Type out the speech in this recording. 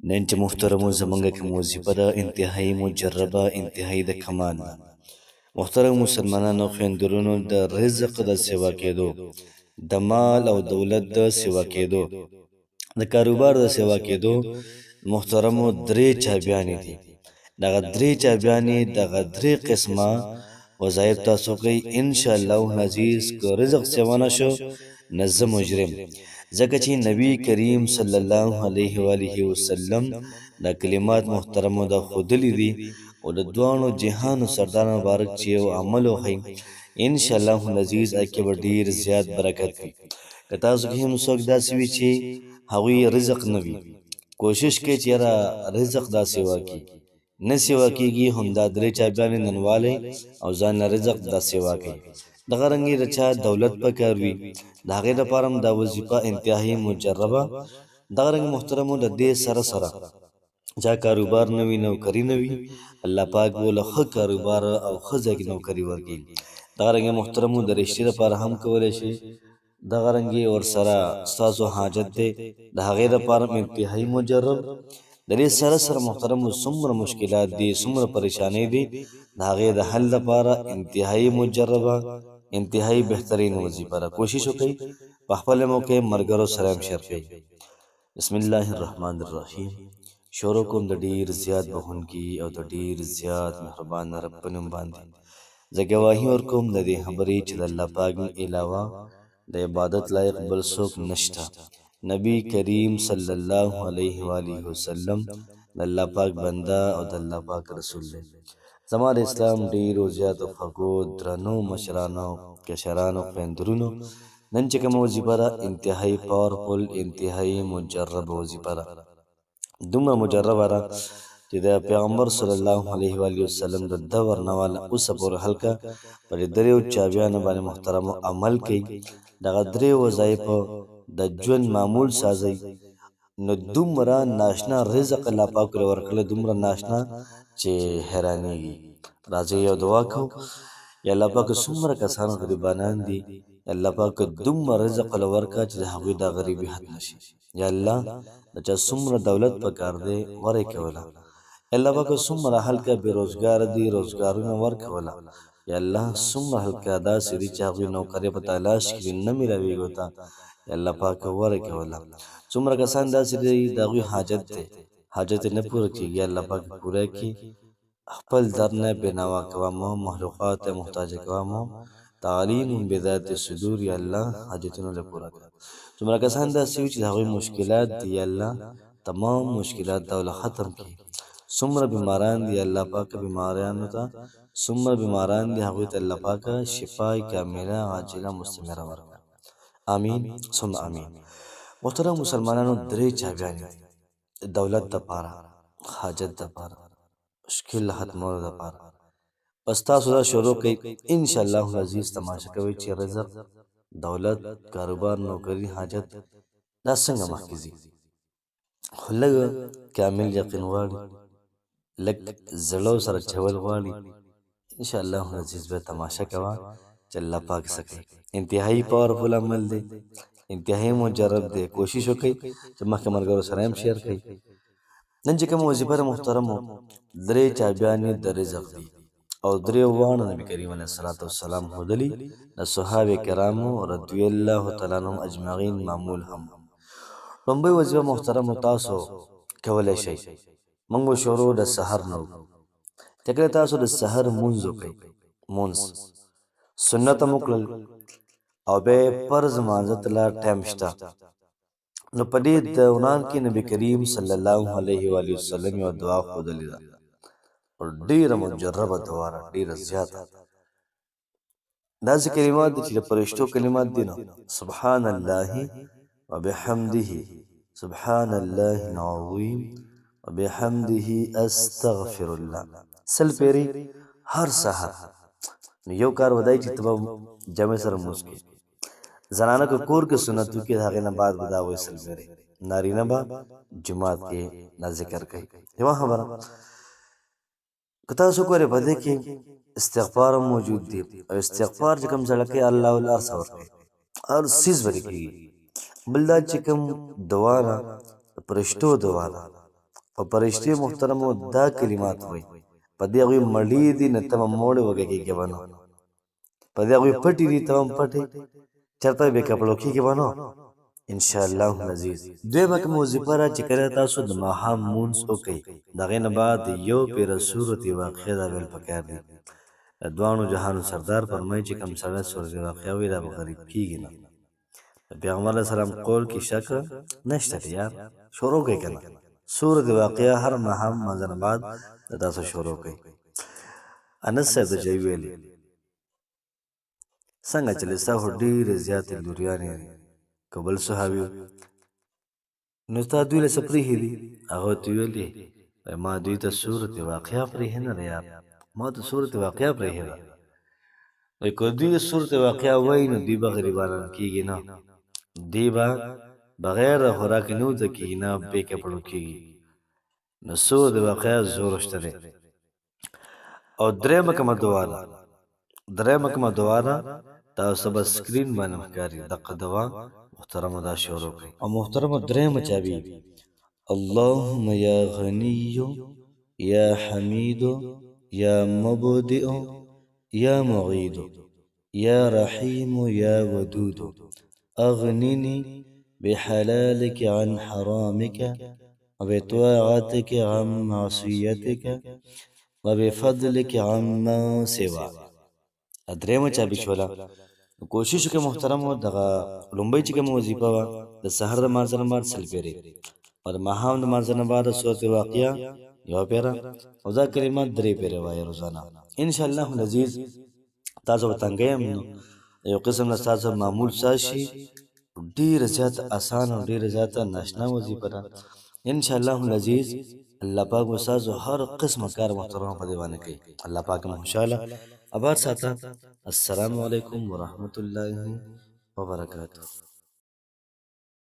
نن چې محترمو زمونږ کوم وظیفه ده انتهایی مجربه انتهایی د کمال ده. محترم مسلمانانو خویندرونو د رزق د سیوا کېدو، د مال او دولت د سیوا کېدو، د کاروبار د سیوا کېدو محترمو درې چابیانې دي. دغه درې چابیانې دغه درې قسمه وظایف تاسو کوئ انشاءالله العزیز. که رزق سیوا نشو نه زه مجرم، ځکه چې نبی کریم صلی الله علیه و آله وسلم دا کلمات محترمو دا ښودلي دي او د دواړو جهانو سردار مبارک چې یو عمل وښیي انشاءالله العزیز هغې به ډېر زیات برکت وي. که تاسو کې هم څوک داسې وي چې هغوی رزق نه وي، کوشش کوئ چې یاره رزق دا سیوا کړي، نه سیوا کېږي همدا درې چابیانې ننوالی او ځان له رزق دا سیوا کوي. دغه رنګې د چا دولت پکار وي د هغې لپاره هم دا وظیفه انتهایي مجربه. دغه رنګ محترمو د دې سره سره چا کاروبار نه وي، نوکري نه وي، الله پاک بوله ښه کاروبار او ښه ځای کې نوکري ورکړي. دغه رنګې محترمو د رشتې لپاره هم کولی شي. دغه رنګې ورسره ستاسو حاجت دی د هغې لپاره هم انتهایي مجرب. د دې سره سره محترمو څومره مشکلات دي، څومره پریشانۍ دي، د هغې د حل لپاره انتهایي مجربه انتهایي بهترین وظیفه ده. کوشش وکړئ په خپله موقع ملګرو سره هم شیر کړئ. بسم الله الرحمن الرحیم. شروع کوم د ډېر زیات بخښونکي او د ډېر زیات مهربان رب په نوم باندې. زه ګواهي ورکوم د دې خبرې چې د الله پاک نه علاوه د عبادت لایق بل څوک نشته. نبی کریم صلی الله علیه و آله وسلم د الله پاک بنده او د الله پاک رسول دی. زما د اسلام ډېرو زیاتو خوږو درنو مشرانو کشرانو خویندرونو، نن چې کومه وظیفه ده انتهایي پاورفل انتهایي مجربه وظیفه ده. دومره مجربه ده چې د پیغمبر صلی الله علیه و آله وسلم د دور نه واله اوسه پورې هلکه په دې دریو چابیانو باندې محترمو عمل کوي. دغه درې وظایفو د ژوند معمول سازی. نو دومره ناشنا رزق الله پاک ورکړی، دومره ناشنا چې حیرانېږي. راځئ یو دعا کوو. یا الله پاک څومره کسانو غریبانان دي، یا الله پاک دومره رزق له ورکړه چې د هغوی دا غریبي ختمه شي. یا الله د چا څومره دولت پکار دی ورې کوله. یا الله پاک څومره هلکه بېروزګار دي روزګارونه ورکوله. یا الله څومره هلکه داسې دي چې هغوی نوکرۍ په تلاش کې دي نه میلاویږي ورته. یا الله پاک ورې کوله. څومره کسان داسې دي د هغوی حاجت دی، حاجت یې نه پوره کېږي. یا الله پاک پوره کړي. خپل در نه بېنوا کوه مو، مخلوقات ته محتاجه کوه مو، تعلیم بذات صدور. یا الله حاجتونه له پوره کړه. څومره کسان داسې وي چې د هغوی مشکلات دي، یا الله تمام مشکلات دا ختم کړي. څومره بیماران دي الله پاک بیماریانو ته، څومره بیماران دي هغوی ته الله پاک شفای کامله عاجله مستمره ورکړه. آمین ثم آمین. محترم مسلمانانو درې چابیانې دي د دولت دپاره، حاجت دپاره، مشکل ختمولو دپاره. بس تاسو دا شروع کوئ انشاءالله العزیز. تماشه کوئ چې رزق، دولت، کاروبار، نوکري، حاجت دا څنګه مخکې ځي. خو لږ کامل یقین غواړي، لږ زړه سره چول غواړي. انشاءالله العزیز به تماشه کوه چې الله پاک څه کوي. انتهایي پاورفل عمل دی، انتهایي مجرب دی. کوشش وکړئ چې مخکې ملګرو سره هم شیر کړئ. نن چې کومه وظیفه ده محترمو درې چابیانې د رزق دي او درې واړه نبي کریم علیه الصلاة والسلام ښودلي د صحابه کرامو رضی الله تعالی عنهم اجمعین معمول هم. لومړۍ وظیفه محترمو تاسو کولی شئ. موږ به شروع د سحر نه وکړو. چې کله تاسو د سحر مونځ وکئ، مونځ سنت هم وکړل او بیا یې فرض لمانځه ته لا ټایم شته، نو په دې دوران کې نبي کریم صلی الله علیه و آله وسلم یوه دعا ښودلې ده او ډېره مجربه دعا ده، ډېره زیاته. داسې کلمات دي چې د فرشتو کلمات دي. نو سبحان الله وبحمده سبحان الله العظیم وبحمده استغفر الله. سل پیری هر سحر. نو یو کار ودای چې ته به جمع سره مونځ کوې. زنانه که کور کې سنت وکړي د هغې نه بعد به دا وایي سل پیری. نارینه به جومات کې دا ذکر کوي. یوه خبره که تاسو ګورئ په دې کې استغفار هم موجود دی او استغفار چې کوم سړی کوي الله ول هر څه ورکوي، هر څیز به دې کېږي. بل دا چې کوم دعا ده د فرشتو دعا ده او پرشتي محترمو دا کلمات وای په دې هغوی مړي دي نه ته به موړې وږه کېږې به نو په دې هغوی پټي دي ته به هم پټې چېرته بې کپړو کېږې به نو انشاءالله العزیز. دویمه کومه وظیفه ده چې کله تاسو د ماښام مونځ وکئ د هغې نه بعد یو پیره سورت واقعه دا ویل پکار دي. د دواړو جهانو سردار فرمایي چې کوم سړی سورت واقعه وایي دا به غریب کېږي نه. د پیغمبر علیه السلام قول کې شک نشته دی یار شروع کوئ که نه سورت واقعه هر ماښام مانځه نه بعد د تاسو شروع کوئ. انس صاحب د جای ویلي څنګه چې له ستا خو ډېرې زیاتې لوریانې دي که بل صحابي نو ستا دوی له څه پرېښي دي هغه ورته ویلې ما دوی ته سورت واقعه پرېښې نه ده یار ما ته سورت واقعه پرېښې ده وایي که دوی سورت واقعه وایي نو دوی به غریبانان کېږي نه دوی به بغیر د خوراک نه وده کېږي نه بې کپړو کېږي نو سورت واقعه زور شته دی. او درېیمه کومه دعا ده تاسو به سکرین باندې ښکاري دغه دعا محترمه دا شروع کړئ او محترمه درېیمه چابي اللهم یا غنی یا حمید یا مبدئ یا معید یا رحیم یا ودود اغنني بحلالك عن حرامك وبطاعتك عن معصيتك وبفضلك عما سواك. درېیمه چابي شوله کوشش وکړئ محترمو دغه لومړی چې کومه وظیفه وه د سحر د لمانځه نه بعد سل پیرې او د ماښام د لمانځه نه بعد سورت واقعه یوه پیره او دا کلمات 3 پیرې وایي روزانه انشاءالله العزیز. تاسو به تنګی هم نو یو قسم نه ستاسو معمول ساز شي ډېره زیاته اسانه او ډېره زیاته ناشنا وظیفه ده انشاءالله العزیز. الله پاک به ستاسو هر قسمه کار محترمه په دې باندې کوي. الله پاک مو خوشحاله آباد ساته. السلام علیکم ورحمة الله وبرکاته.